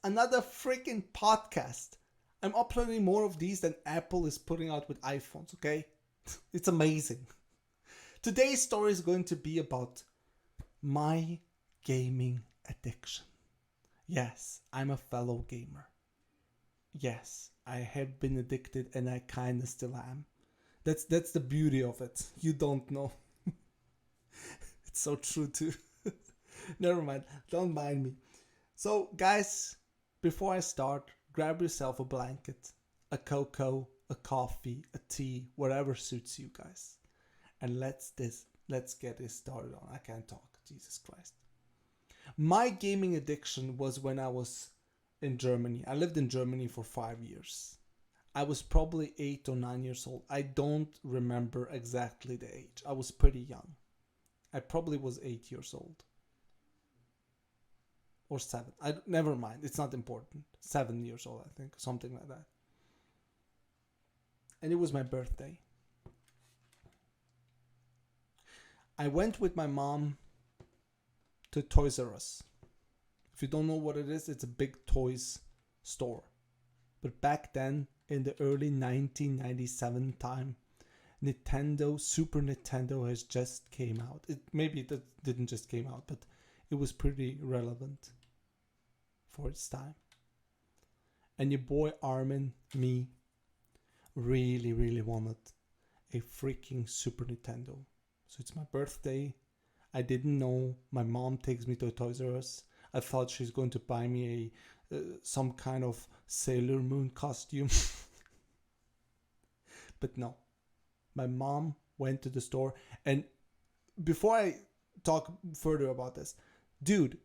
another freaking podcast. I'm uploading more of these than Apple is putting out with iPhones, okay? It's amazing. Today's story is going to be about my gaming addiction. Yes, I'm a fellow gamer. Yes, I have been addicted and I kinda still am. That's the beauty of it. You don't know. It's so true too. Never mind. Don't mind me. So, guys, before I start, grab yourself a blanket, a cocoa, a coffee, a tea, whatever suits you guys. And let's get this started on. I can't talk. Jesus Christ. My gaming addiction was when I was in Germany. I lived in Germany for 5 years. I was probably 8 or 9 years old. I don't remember exactly the age. I was pretty young. I probably was 8 years old. Or 7. Never mind. It's not important. 7 years old, I think. Something like that. And it was my birthday. I went with my mom to Toys R Us. If you don't know what it is, it's a big toys store. But back then, in the early 1997 time, Super Nintendo has just came out. Maybe it didn't just came out, but it was pretty relevant for its time. And your boy Armin, me, really, really wanted a freaking Super Nintendo. So it's my birthday. I didn't know. My mom takes me to Toys R Us. I thought she's going to buy me some kind of Sailor Moon costume. But no. My mom went to the store. And before I talk further about this, dude,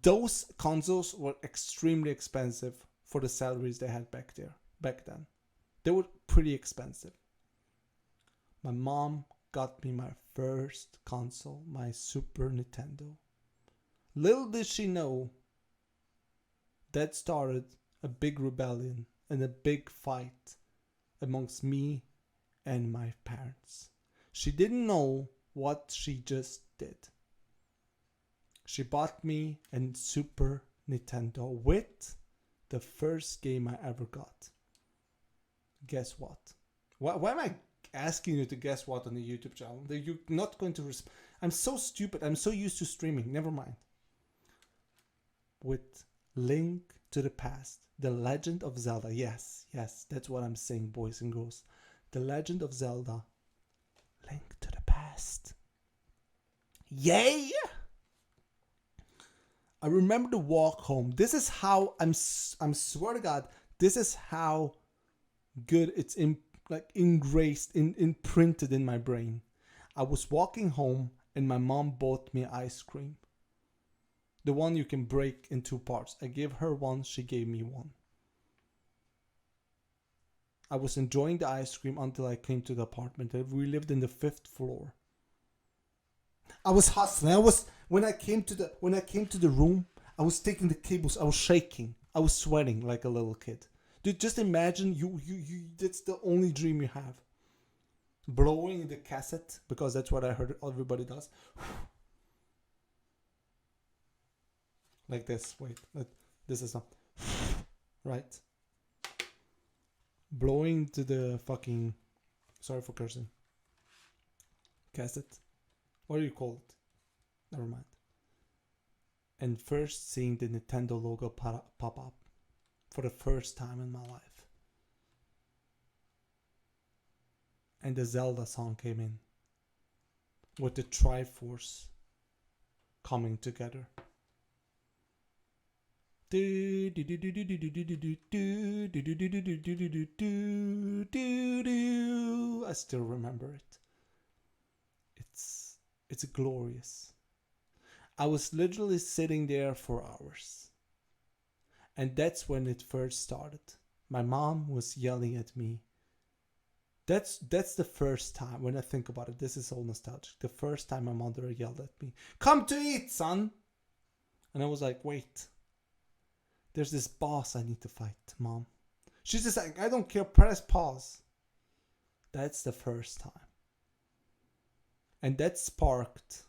those consoles were extremely expensive for the salaries they had back then. They were pretty expensive. My mom got me my first console, my Super Nintendo. Little did she know, that started a big rebellion and a big fight amongst me and my parents. She didn't know what she just did. She bought me a Super Nintendo with the first game I ever got. Guess what? Why am I asking you to guess what on the YouTube channel? You're not going to I'm so stupid. I'm so used to streaming. Never mind. With Link to the Past. The Legend of Zelda. Yes, that's what I'm saying, boys and girls. The Legend of Zelda. Link to the Past. Yay! I remember the walk home. This is how I'm swear to God, this is how good it's imprinted in my brain. I was walking home and my mom bought me ice cream. The one you can break in 2 parts. I gave her one, she gave me one. I was enjoying the ice cream until I came to the apartment. We lived in the 5th floor. I was hustling. When I came to the room, I was taking the cables. I was shaking. I was sweating like a little kid. Dude, just imagine you that's the only dream you have. Blowing the cassette, because that's what I heard everybody does. Like this. Wait, this is not right. Blowing to the fucking, sorry for cursing, cassette. What do you call it? Never mind. And first seeing the Nintendo logo pop up for the first time in my life. And the Zelda song came in with the Triforce coming together. I still remember it. It's glorious. I was literally sitting there for hours. And that's when it first started. My mom was yelling at me. That's the first time, when I think about it, this is all nostalgic. The first time my mother yelled at me, "Come to eat, son!" And I was like, wait. There's this boss I need to fight, Mom. She's just like, I don't care, press pause. That's the first time. And that sparked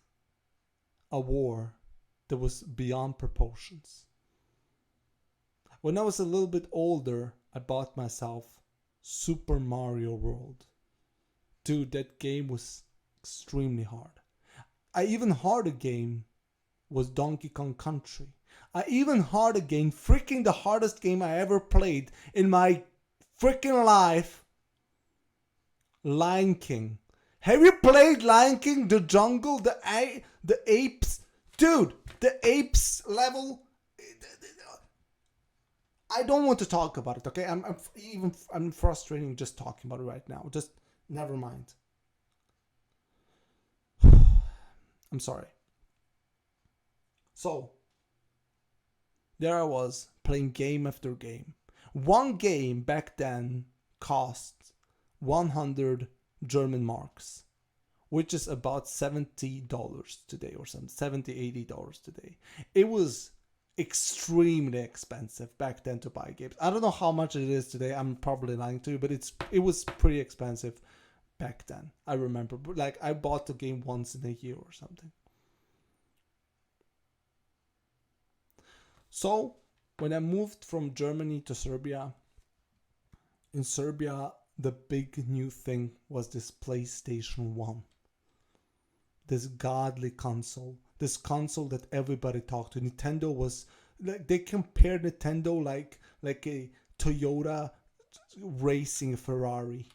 a war that was beyond proportions. When I was a little bit older, I bought myself Super Mario World. Dude, that game was extremely hard. I even harder game was Donkey Kong Country. I even harder game, freaking the hardest game I ever played in my freaking life, Lion King. Have you played Lion King? The jungle, the apes, dude. The apes level. I don't want to talk about it. Okay, I'm frustrating just talking about it right now. Just never mind. I'm sorry. So there I was playing game after game. One game back then cost 100 German marks, which is about $70 today or something, $70-$80 today. It was extremely expensive back then to buy games. I don't know how much it is today. I'm probably lying to you, but it was pretty expensive back then. I remember, like, I bought the game once in a year or something. So when I moved from Germany to Serbia, in Serbia, the big new thing was this PlayStation 1. This godly console. This console that everybody talked to. Nintendo was like, they compared Nintendo like a Toyota racing Ferrari.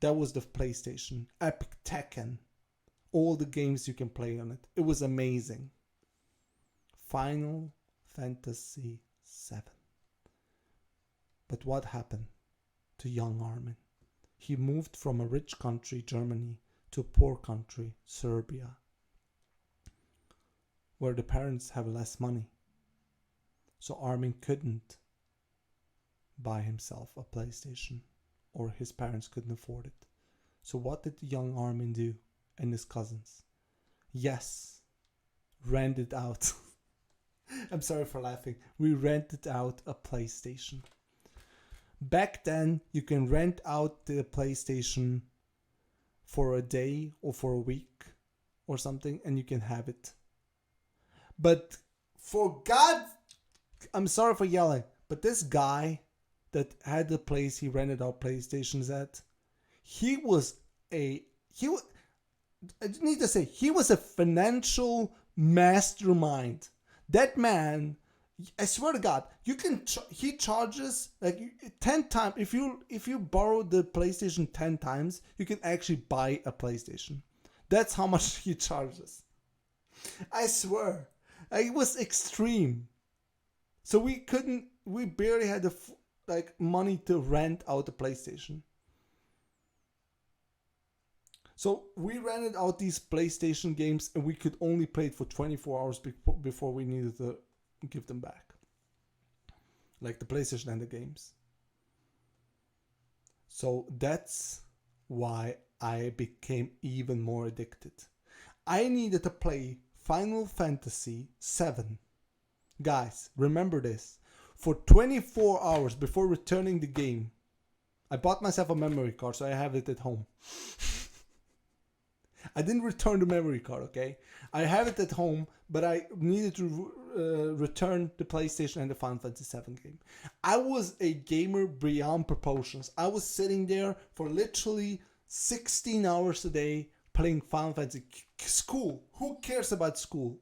That was the PlayStation. Epic Tekken. All the games you can play on it. It was amazing. Final Fantasy 7. But what happened to young Armin? He moved from a rich country, Germany, to a poor country, Serbia, where the parents have less money. So Armin couldn't buy himself a PlayStation, or his parents couldn't afford it. So what did young Armin do and his cousins? Yes, rented out. I'm sorry for laughing. We rented out a PlayStation. Back then, you can rent out the PlayStation for a day or for a week or something, and you can have it. But for God, I'm sorry for yelling, but this guy that had the place he rented out PlayStations at, he was I need to say, he was a financial mastermind. That man, I swear to God, you can. He charges like 10 times. If you borrow the PlayStation 10 times, you can actually buy a PlayStation. That's how much he charges. I swear, it was extreme. So we barely had the money to rent out the PlayStation. So we rented out these PlayStation games, and we could only play it for 24 hours before we needed to give them back. Like the PlayStation and the games. So that's why I became even more addicted. I needed to play Final Fantasy 7. Guys, remember this. For 24 hours before returning the game, I bought myself a memory card, so I have it at home. I didn't return the memory card, okay? I have it at home, but I needed to return the PlayStation and the Final Fantasy 7 game. I was a gamer beyond proportions. I was sitting there for literally 16 hours a day playing Final Fantasy. School. Who cares about school?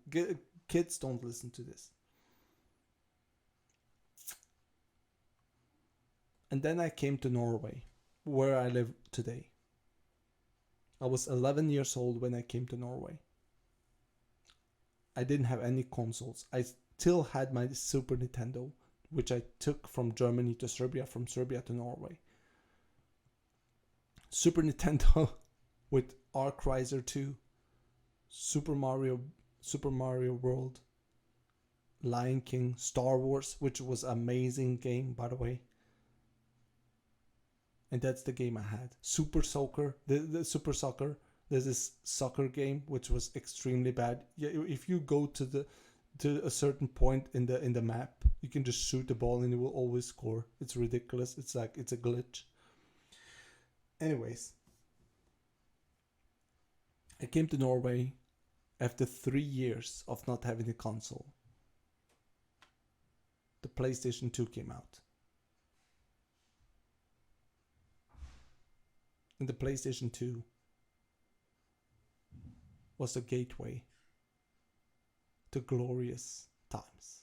Kids don't listen to this. And then I came to Norway, where I live today. I was 11 years old when I came to Norway. I didn't have any consoles. I still had my Super Nintendo, which I took from Germany to Serbia, from Serbia to Norway. Super Nintendo with Ark Riser 2, Super Mario World, Lion King, Star Wars, which was an amazing game, by the way. And that's the game I had. Super Soccer, the Super Soccer. There's this soccer game which was extremely bad. Yeah, if you go to a certain point in the map, you can just shoot the ball and it will always score. It's ridiculous. It's like it's a glitch. Anyways, I came to Norway after 3 years of not having a console. The the PlayStation 2 came out. And the PlayStation 2 was the gateway to glorious times.